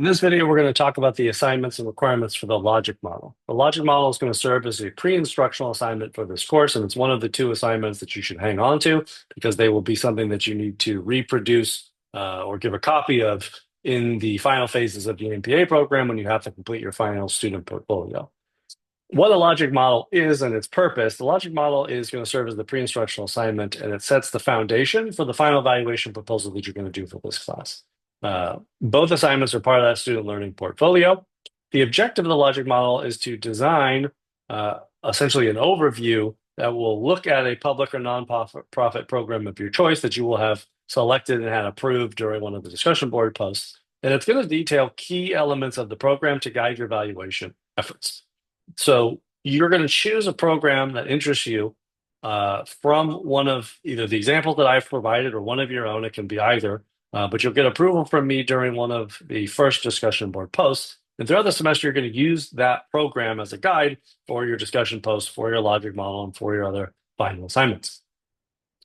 In this video, we're going to talk about the assignments and requirements for the logic model. The logic model is going to serve as a pre-instructional assignment for this course, and it's one of the two assignments that you should hang on to because they will be something that you need to reproduce or give a copy of in the final phases of the MPA program when you have to complete your final student portfolio. What a logic model is and its purpose, the logic model is going to serve as the pre-instructional assignment, and it sets the foundation for the final evaluation proposal that you're going to do for this class. Both assignments are part of that student learning portfolio. The objective of the logic model is to design essentially an overview that will look at a public or nonprofit program of your choice that you will have selected and had approved during one of the discussion board posts. And it's going to detail key elements of the program to guide your evaluation efforts. So you're going to choose a program that interests you from one of either the examples that I've provided or one of your own. It can be either. But you'll get approval from me during one of the first discussion board posts. And throughout the semester, you're going to use that program as a guide for your discussion posts, for your logic model, and for your other final assignments.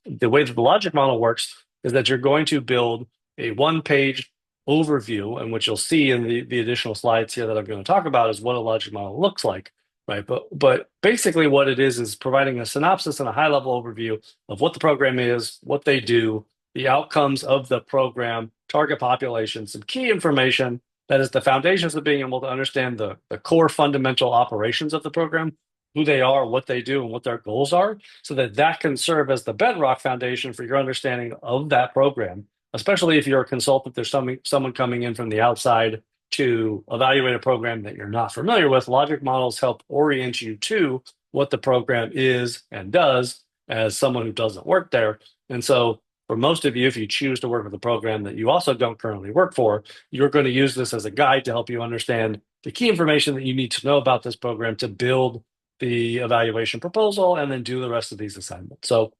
The way that the logic model works is that you're going to build a one-page overview, and what you'll see in the additional slides here that I'm going to talk about is what a logic model looks like, right? But basically what it is providing a synopsis and a high-level overview of what the program is, what they do, the outcomes of the program, target population, some key information that is the foundations of being able to understand the core fundamental operations of the program, who they are, what they do, and what their goals are, so that can serve as the bedrock foundation for your understanding of that program, especially if you're a consultant, there's someone coming in from the outside to evaluate a program that you're not familiar with. Logic models help orient you to what the program is and does as someone who doesn't work there. And so for most of you, if you choose to work with a program that you also don't currently work for, you're going to use this as a guide to help you understand the key information that you need to know about this program to build the evaluation proposal and then do the rest of these assignments. So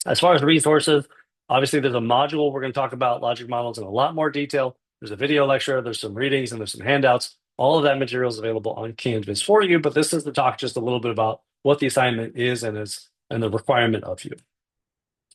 as far as resources, obviously there's a module we're going to talk about logic models in a lot more detail. There's a video lecture, there's some readings, and there's some handouts. All of that material is available on Canvas for you, but this is to talk just a little bit about what the assignment is and the requirement of you.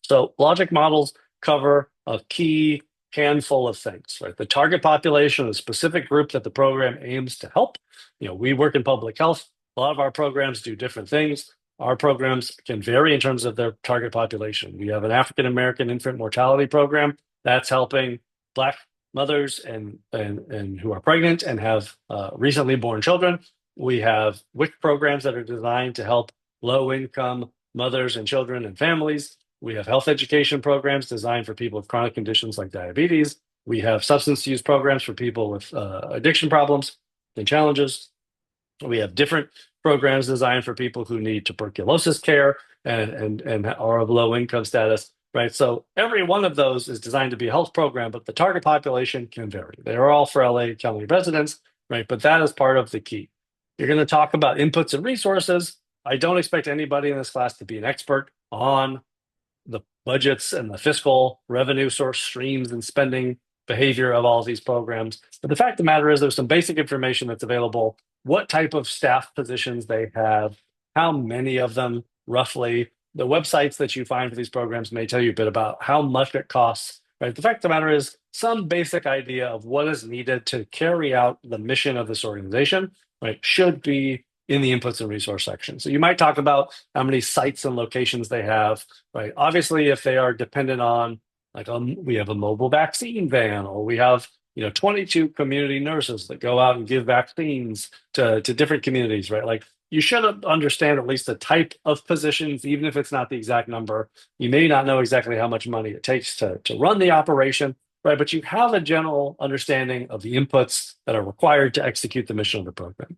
So logic models cover a key handful of things, right? The target population, the specific group that the program aims to help. We work in public health. A lot of our programs do different things. Our programs can vary in terms of their target population. We have an African-American infant mortality program that's helping Black mothers and who are pregnant and have recently born children. We have WIC programs that are designed to help low-income mothers and children and families. We have health education programs designed for people with chronic conditions like diabetes. We have substance use programs for people with addiction problems and challenges. We have different programs designed for people who need tuberculosis care and are of low income status, right? So every one of those is designed to be a health program, but the target population can vary. They are all for LA County residents, right? But that is part of the key. You're going to talk about inputs and resources. I don't expect anybody in this class to be an expert on the budgets and the fiscal revenue source streams and spending behavior of all of these programs. But the fact of the matter is there's some basic information that's available, what type of staff positions they have, how many of them roughly. The websites that you find for these programs may tell you a bit about how much it costs, right? The fact of the matter is some basic idea of what is needed to carry out the mission of this organization, right, should be in the inputs and resource section. So you might talk about how many sites and locations they have, right? Obviously, if they are dependent on, like we have a mobile vaccine van, or we have 22 community nurses that go out and give vaccines to different communities, right? Like you should understand at least the type of positions, even if it's not the exact number. You may not know exactly how much money it takes to run the operation, right? But you have a general understanding of the inputs that are required to execute the mission of the program.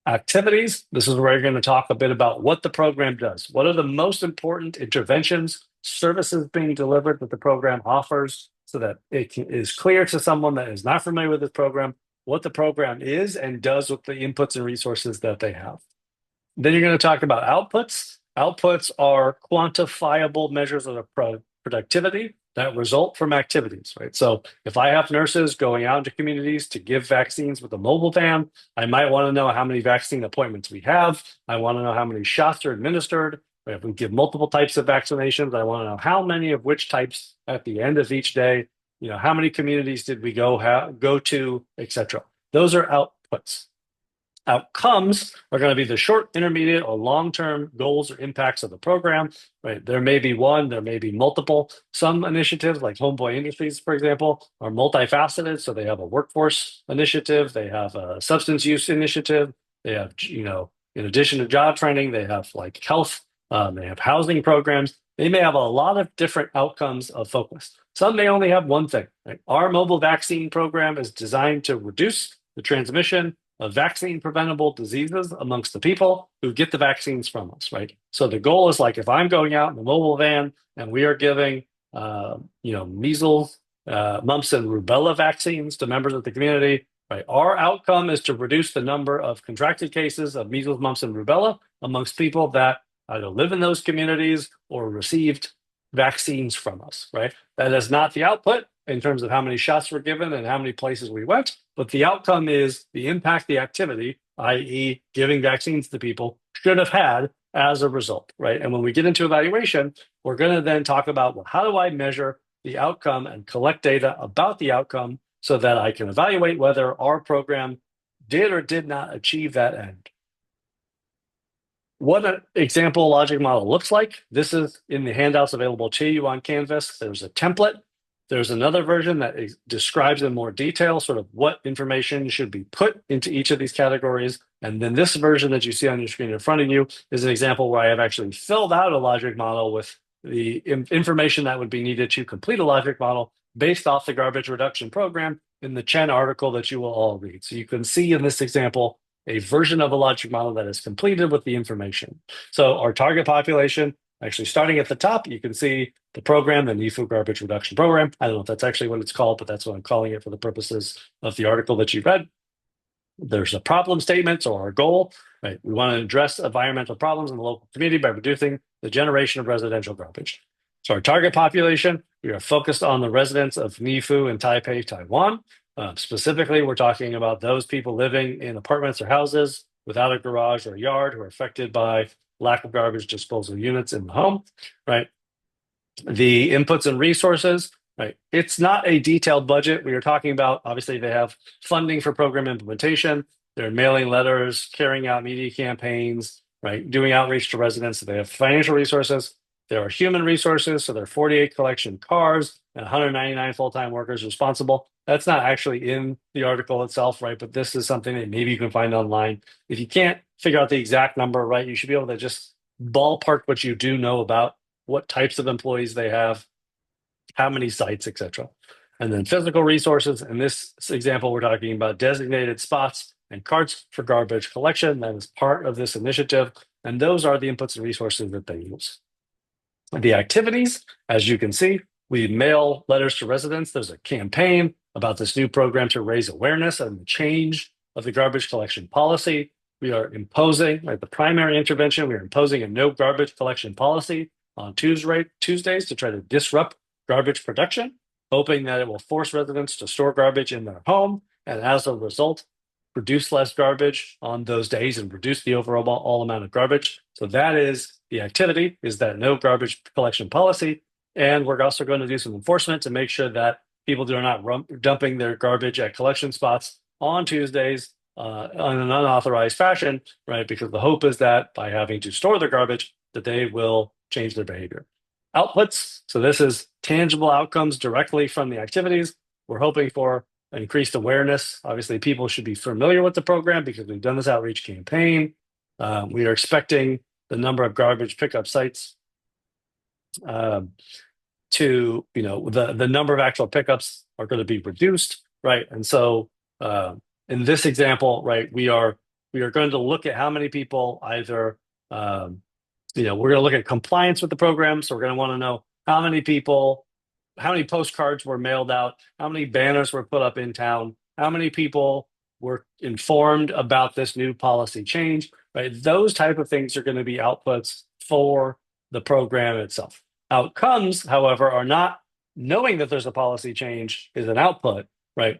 Activities, this is where you're going to talk a bit about what the program does. What are the most important interventions, services being delivered that the program offers so that it is clear to someone that is not familiar with this program what the program is and does with the inputs and resources that they have. Then you're going to talk about outputs. Outputs are quantifiable measures of productivity that result from activities, right? So if I have nurses going out into communities to give vaccines with a mobile van, I might want to know how many vaccine appointments we have. I want to know how many shots are administered. If we give multiple types of vaccinations, I want to know how many of which types at the end of each day. how many communities did we go to, etc. Those are outputs. Outcomes are going to be the short, intermediate, or long-term goals or impacts of the program, right? There may be one, there may be multiple. Some initiatives, like Homeboy Industries, for example, are multifaceted. So they have a workforce initiative, they have a substance use initiative, they have, in addition to job training, they have like health, they have housing programs. They may have a lot of different outcomes of focus. Some may only have one thing, right? Our mobile vaccine program is designed to reduce the transmission of vaccine preventable diseases amongst the people who get the vaccines from us, right? So the goal is like, if I'm going out in the mobile van and we are giving, measles, mumps, and rubella vaccines to members of the community, right? Our outcome is to reduce the number of contracted cases of measles, mumps, and rubella amongst people that either live in those communities or received vaccines from us, right? That is not the output in terms of how many shots were given and how many places we went, but the outcome is the impact the activity, i.e., giving vaccines to people, should have had as a result, right? And when we get into evaluation, we're going to then talk about, well, how do I measure the outcome and collect data about the outcome so that I can evaluate whether our program did or did not achieve that end. What an example logic model looks like. This is in the handouts available to you on Canvas. There's a template. There's another version that describes in more detail sort of what information should be put into each of these categories. And then this version that you see on your screen in front of you is an example where I have actually filled out a logic model with the information that would be needed to complete a logic model based off the garbage reduction program in the Chen article that you will all read. So you can see in this example a version of a logic model that is completed with the information. So our target population, actually starting at the top, you can see the program, the NIFU Garbage Reduction Program. I don't know if that's actually what it's called, but that's what I'm calling it for the purposes of the article that you read. There's a problem statement or our goal, right? We want to address environmental problems in the local community by reducing the generation of residential garbage. So our target population, we are focused on the residents of Nifu and Taipei, Taiwan. Specifically, we're talking about those people living in apartments or houses without a garage or a yard who are affected by lack of garbage disposal units in the home, right? The inputs and resources, right? It's not a detailed budget. We are talking about, obviously, they have funding for program implementation. They're mailing letters, carrying out media campaigns, right? Doing outreach to residents. They have financial resources. There are human resources. So there are 48 collection cars and 199 full-time workers responsible. That's not actually in the article itself, right? But this is something that maybe you can find online. If you can't figure out the exact number, right, you should be able to just ballpark what you do know about what types of employees they have, how many sites, etc. And then physical resources. In this example, we're talking about designated spots and carts for garbage collection. That is part of this initiative. And those are the inputs and resources that they use. The activities, as you can see, we mail letters to residents. There's a campaign about this new program to raise awareness and the change of the garbage collection policy. We are imposing, like the primary intervention, we are imposing a no garbage collection policy on Tuesdays to try to disrupt garbage production, hoping that it will force residents to store garbage in their home, and as a result, produce less garbage on those days and reduce the overall amount of garbage. So that is the activity, is that no garbage collection policy. And we're also going to do some enforcement to make sure that people are not dumping their garbage at collection spots on Tuesdays in an unauthorized fashion, right? Because the hope is that by having to store their garbage, that they will change their behavior. Outputs. So this is tangible outcomes directly from the activities. We're hoping for increased awareness. Obviously, people should be familiar with the program because we've done this outreach campaign. We are expecting the number of garbage pickup sites to, the number of actual pickups are going to be reduced, right? And so in this example, right, we are going to look at how many people either we're going to look at compliance with the program. So we're going to want to know how many people, how many postcards were mailed out, how many banners were put up in town, how many people were informed about this new policy change, right? Those type of things are going to be outputs for the program itself. Outcomes, however, are not knowing that there's a policy change is an output, right?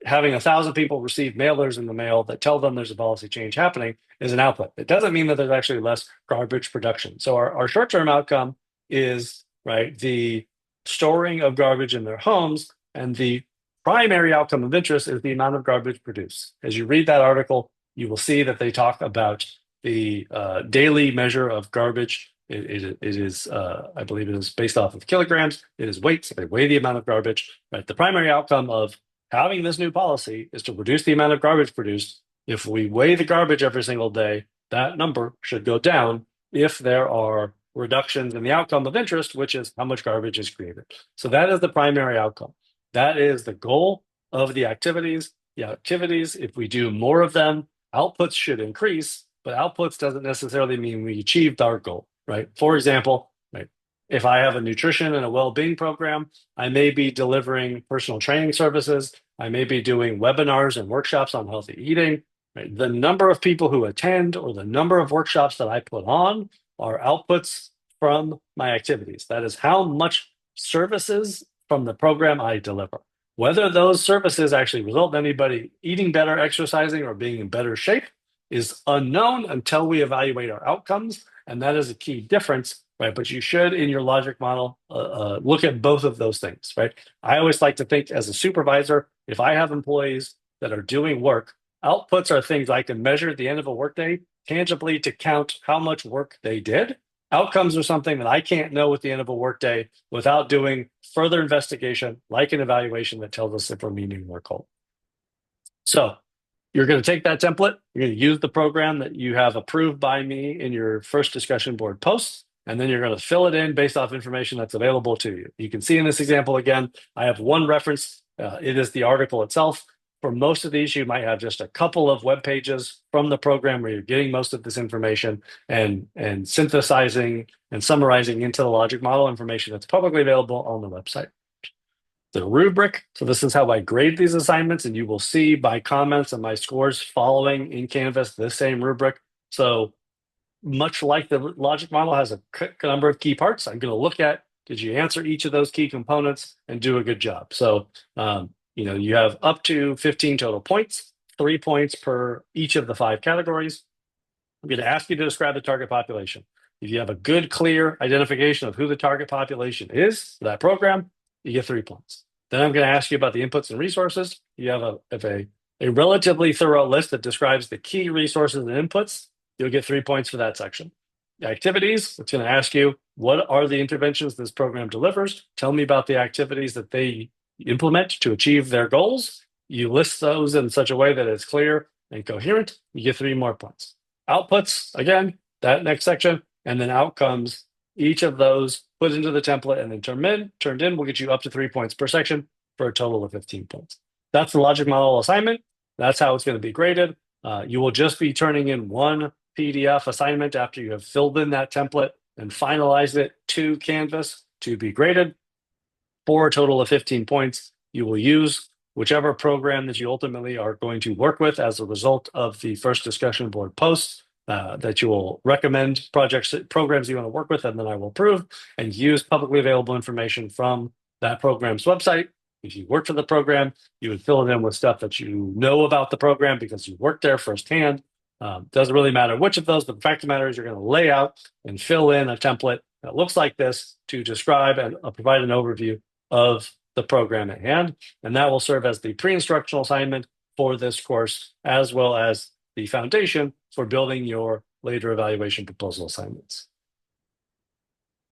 Having 1,000 people receive mailers in the mail that tell them there's a policy change happening is an output. It doesn't mean that there's actually less garbage production. So our short-term outcome is, right, the storing of garbage in their homes, and the primary outcome of interest is the amount of garbage produced. As you read that article, you will see that they talk about the daily measure of garbage. It is, I believe it is based off of kilograms. It is weight, so they weigh the amount of garbage. Right? The primary outcome of having this new policy is to reduce the amount of garbage produced. If we weigh the garbage every single day, that number should go down if there are reductions in the outcome of interest, which is how much garbage is created. So that is the primary outcome. That is the goal of the activities. The activities, if we do more of them, outputs should increase, but outputs doesn't necessarily mean we achieved our goal, right? For example, right, if I have a nutrition and a well-being program, I may be delivering personal training services. I may be doing webinars and workshops on healthy eating. Right? The number of people who attend or the number of workshops that I put on are outputs from my activities. That is how much services from the program I deliver. Whether those services actually result in anybody eating better, exercising, or being in better shape is unknown until we evaluate our outcomes. And that is a key difference, right? But you should, in your logic model, look at both of those things, right? I always like to think as a supervisor, if I have employees that are doing work, outputs are things I can measure at the end of a workday tangibly to count how much work they did. Outcomes are something that I can't know at the end of a workday without doing further investigation, like an evaluation that tells us if we're meeting our goal. So you're going to take that template, you're going to use the program that you have approved by me in your first discussion board posts, and then you're going to fill it in based off information that's available to you. You can see in this example, again, I have one reference. It is the article itself. For most of these, you might have just a couple of web pages from the program where you're getting most of this information and synthesizing and summarizing into the logic model information that's publicly available on the website. The rubric, so this is how I grade these assignments, and you will see my comments and my scores following in Canvas the same rubric. So much like the logic model has a number of key parts, I'm going to look at, did you answer each of those key components and do a good job? So you have up to 15 total points, 3 points per each of the 5 categories. I'm going to ask you to describe the target population. If you have a good, clear identification of who the target population is for that program, you get 3 points. Then I'm going to ask you about the inputs and resources. You have a relatively thorough list that describes the key resources and inputs. You'll get 3 points for that section. The activities, it's going to ask you, what are the interventions this program delivers? Tell me about the activities that they implement to achieve their goals. You list those in such a way that it's clear and coherent. You get 3 more points. Outputs, again, that next section, and then outcomes. Each of those put into the template and then turned in will get you up to 3 points per section for a total of 15 points. That's the logic model assignment. That's how it's going to be graded. You will just be turning in one PDF assignment after you have filled in that template and finalized it to Canvas to be graded for a total of 15 points. You will use whichever program that you ultimately are going to work with as a result of the first discussion board posts that you will recommend programs you want to work with, and then I will approve and use publicly available information from that program's website. If you work for the program, you would fill it in with stuff that you know about the program because you worked there firsthand. Doesn't really matter which of those, but the fact of the matter is you're going to lay out and fill in a template that looks like this to describe and provide an overview of the program at hand. And that will serve as the pre-instructional assignment for this course, as well as the foundation for building your later evaluation proposal assignments.